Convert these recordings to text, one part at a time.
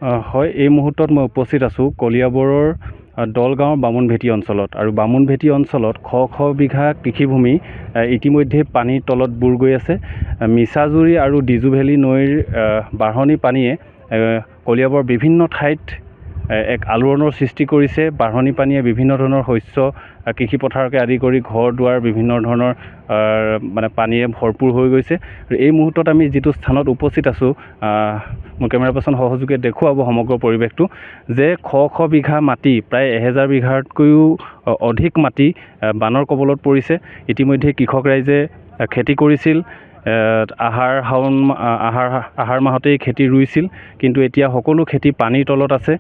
হয়, এই মুহূৰ্তত মই উপস্থিত আছোঁ কলিয়াবৰৰ দলগাঁৱৰ বামুণভেটি অঞ্চলত। আৰু বামুণভেটি অঞ্চলত শ বিঘা কৃষিভূমি ইতিমধ্যে পানীৰ তলত বুৰ গৈ আছে। মিছাজুৰি আৰু ডিজু ভেলী নৈৰ বাঢ়নি পানীয়ে কলিয়াবৰৰ বিভিন্ন ঠাইত এক আলোড়নৰ সৃষ্টি কৰিছে। বাঢ়নি পানীয়ে বিভিন্ন ধৰণৰ শস্য, কৃষিপথাৰকে আদি কৰি ঘৰ দুৱাৰ বিভিন্ন ধৰণৰ মানে পানীয়ে ভৰপূৰ হৈ গৈছে। আৰু এই মুহূৰ্তত আমি যিটো স্থানত উপস্থিত আছোঁ, মোৰ কেমেৰা পাৰ্চন সহযোগে দেখুৱাব সমগ্ৰ পৰিৱেশটো, যে শ বিঘা মাটি, প্ৰায় 1000 বিঘাতকৈও অধিক মাটি বানৰ কবলত পৰিছে। ইতিমধ্যে কৃষক ৰাইজে খেতি কৰিছিল, আহাৰ মাহতেই খেতি ৰুইছিল, কিন্তু এতিয়া সকলো খেতি পানীৰ তলত আছে।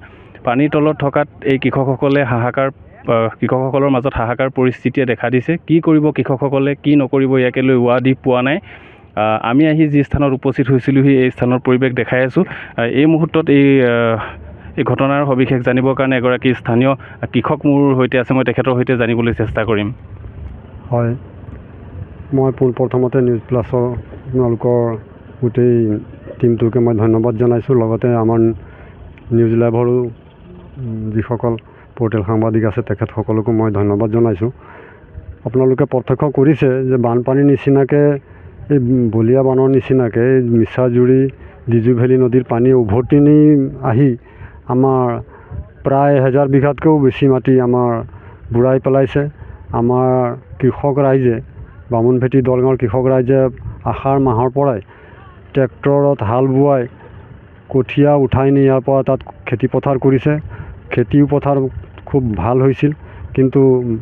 পানীৰ তলত থকাত এই কৃষকসকলৰ মাজত হাহাকাৰ পৰিস্থিতিয়ে দেখা দিছে। কি কৰিব কৃষকসকলে, কি নকৰিব, ইয়াকে লৈ দি পোৱা নাই। আমি আহি যি স্থানত উপস্থিত হৈছিলোঁহি, এই স্থানৰ পৰিৱেশ দেখাই আছোঁ। এই মুহূৰ্তত এই ঘটনাৰ সবিশেষ জানিবৰ কাৰণে এগৰাকী স্থানীয় কৃষক মোৰ সৈতে আছে। মই তেখেতৰ সৈতে জানিবলৈ চেষ্টা কৰিম। হয়, মই পোনপ্ৰথমতে নিউজ প্লাছৰ আপোনালোকৰ গোটেই টীমটোকে মই ধন্যবাদ জনাইছোঁ। লগতে আমাৰ নিউজ লাইভৰো যিসকল পৰ্টেল সাংবাদিক আছে তেখেতসকলকো মই ধন্যবাদ জনাইছোঁ। আপোনালোকে প্ৰত্যক্ষ কৰিছে যে বানপানীৰ নিচিনাকৈ, এই বলীয়া বানৰ নিচিনাকৈ মিছাজুৰি ডিজু ভেলী নদীৰ পানী উভতি আহি আমাৰ প্ৰায় 1000 বিঘাতকৈও বেছি মাটি আমাৰ বুৰাই পেলাইছে। আমাৰ কৃষক ৰাইজে, বামুণভেটি দলগাঁৱৰ কৃষক ৰাইজে আহাৰ মাহৰ পৰাই ট্ৰেক্টৰত হাল বোৱাই কঠীয়া উঠাই নি ইয়াৰ পৰা তাত খেতিপথাৰ কৰিছে। খেতিও পথাৰ খুব ভাল হৈছিল, কিন্তু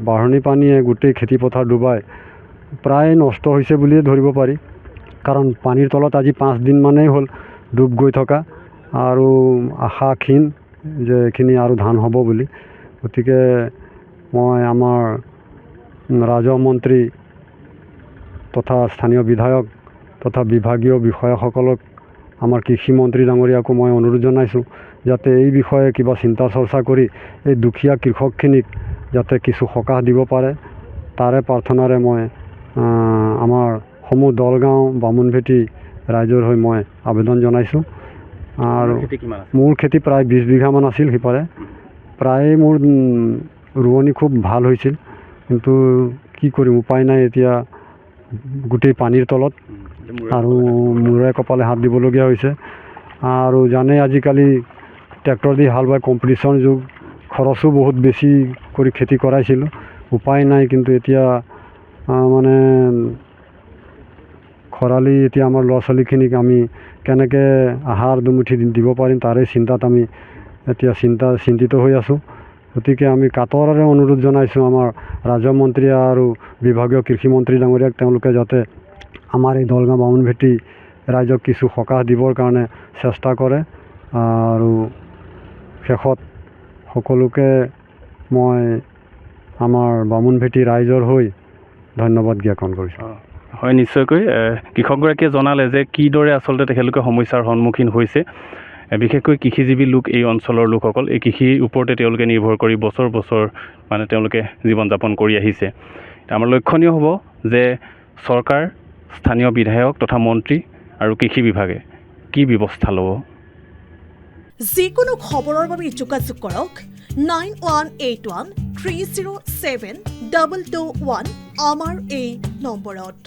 বাঢ়নি পানীয়ে গোটেই খেতিপথাৰ ডুবাই প্ৰায় নষ্ট হৈছে বুলিয়ে ধৰিব পাৰি। কাৰণ পানীৰ তলত আজি 5 দিনমানেই হ'ল ডুব গৈ থকা, আৰু আশা ক্ষীণ যে এইখিনি আৰু ধান হ'ব বুলি। গতিকে মই আমাৰ ৰাজহ মন্ত্ৰী তথা স্থানীয় বিধায়ক তথা বিভাগীয় বিষয়াসকলক, আমাৰ কৃষিমন্ত্ৰী ডাঙৰীয়াকো মই অনুৰোধ জনাইছোঁ যাতে এই বিষয়ে কিবা চিন্তা চৰ্চা কৰি এই দুখীয়া কৃষকখিনিক যাতে কিছু সকাহ দিব পাৰে, তাৰে প্ৰাৰ্থনাৰে মই আমাৰ সমূহ দলগাঁও বামুণভেটি ৰাইজৰ হৈ মই আবেদন জনাইছোঁ। আৰু মোৰ খেতি প্ৰায় 20 বিঘামান আছিল। সিপাৰে প্ৰায় মোৰ ৰোৱনি খুব ভাল হৈছিল, কিন্তু কি কৰিম, উপায় নাই। এতিয়া গোটেই পানীৰ তলত আৰু মূৰে কপালে হাত দিবলগীয়া হৈছে। আৰু জানে আজিকালি ট্ৰেক্টৰ দি হাল বাই কম্পিটিশ্যন যুগ, খৰচো বহুত বেছি কৰি খেতি কৰাইছিলোঁ, উপায় নাই। কিন্তু এতিয়া মানে খৰালি, এতিয়া আমাৰ ল'ৰা ছোৱালীখিনিক আমি কেনেকৈ আহাৰ দুমুঠি দিব পাৰিম, তাৰে চিন্তাত আমি এতিয়া চিন্তিত হৈ আছোঁ। গতিকে আমি কাতৰেৰে অনুৰোধ জনাইছোঁ আমাৰ ৰাজহ মন্ত্ৰী আৰু বিভাগীয় কৃষিমন্ত্ৰী ডাঙৰীয়াক, তেওঁলোকে যাতে আমাৰ এই দলগাঁও বামুণভেটি ৰাইজক কিছু সকাহ দিবৰ কাৰণে চেষ্টা কৰে। আৰু শেষত সকলোকে মই আমাৰ বামুণভেটি ৰাইজৰ হৈ ধন্যবাদ জ্ঞাপন কৰিছোঁ। হয়, নিশ্চয়কৈ কৃষকগৰাকীয়ে জনালে যে কিদৰে আচলতে তেখেতলোকে সমস্যাৰ সন্মুখীন হৈছে। বিশেষকৈ কৃষিজীৱী লোক, এই অঞ্চলৰ লোকসকল, এই কৃষিৰ ওপৰতে তেওঁলোকে নিৰ্ভৰ কৰি বছৰ মানে তেওঁলোকে জীৱন যাপন কৰি আহিছে। আমাৰ লক্ষণীয় হ'ব যে চৰকাৰ, স্থানীয় বিধায়ক তথা মন্ত্ৰী আৰু কৃষি বিভাগে কি ব্যৱস্থা ল'ব। যিকোনো খবৰৰ বাবে যোগাযোগ কৰক 9181 307 221 আমাৰ এই নম্বৰত।